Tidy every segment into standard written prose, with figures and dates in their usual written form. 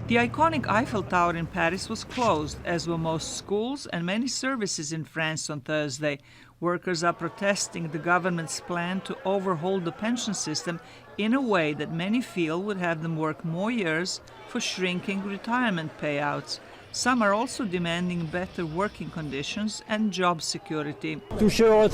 The iconic Eiffel Tower in Paris was closed, as were most schools and many services in France on Thursday. Workers are protesting the government's plan to overhaul the pension system in a way that many feel would have them work more years for shrinking retirement payouts. Some are also demanding better working conditions and job security. Reforming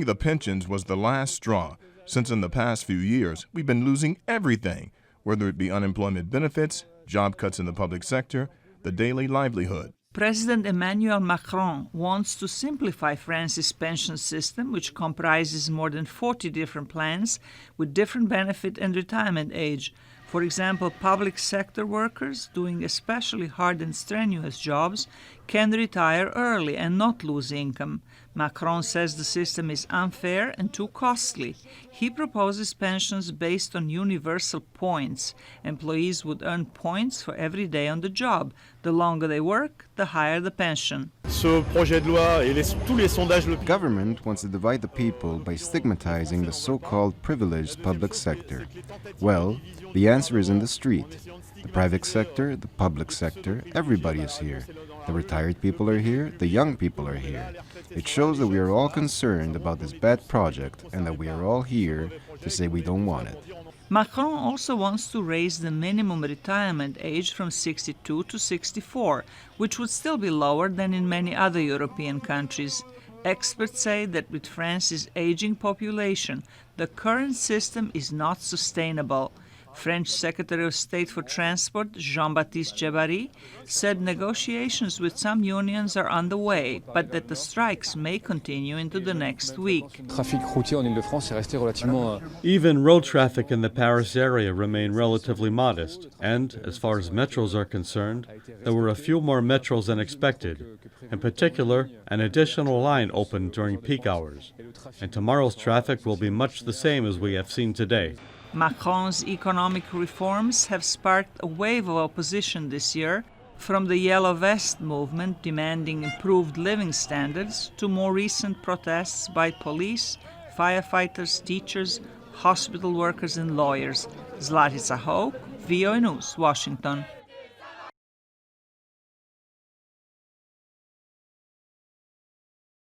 the pensions was the last straw, since in the past few years we've been losing everything, whether it be unemployment benefits, job cuts in the public sector, the daily livelihood. President Emmanuel Macron wants to simplify France's pension system, which comprises more than 40 different plans with different benefit and retirement age. For example, public sector workers doing especially hard and strenuous jobs can retire early and not lose income. Macron says the system is unfair and too costly. He proposes pensions based on universal points. Employees would earn points for every day on the job. The longer they work, the higher the pension. Government wants to divide the people by stigmatizing the so-called privileged public sector. Well, the answer is in the street. The private sector, the public sector, everybody is here. The retired people are here, the young people are here. It shows that we are all concerned about this bad project and that we are all here to say we don't want it. Macron also wants to raise the minimum retirement age from 62 to 64, which would still be lower than in many other European countries. Experts say that with France's aging population, the current system is not sustainable. French Secretary of State for Transport, Jean-Baptiste Djebari, said negotiations with some unions are underway, but that the strikes may continue into the next week. Even road traffic in the Paris area remained relatively modest, and, as far as metros are concerned, there were a few more metros than expected. In particular, an additional line opened during peak hours, and tomorrow's traffic will be much the same as we have seen today. Macron's economic reforms have sparked a wave of opposition this year, from the Yellow Vest movement demanding improved living standards to more recent protests by police, firefighters, teachers, hospital workers and lawyers. Zlatica Hoke, VOA News, Washington.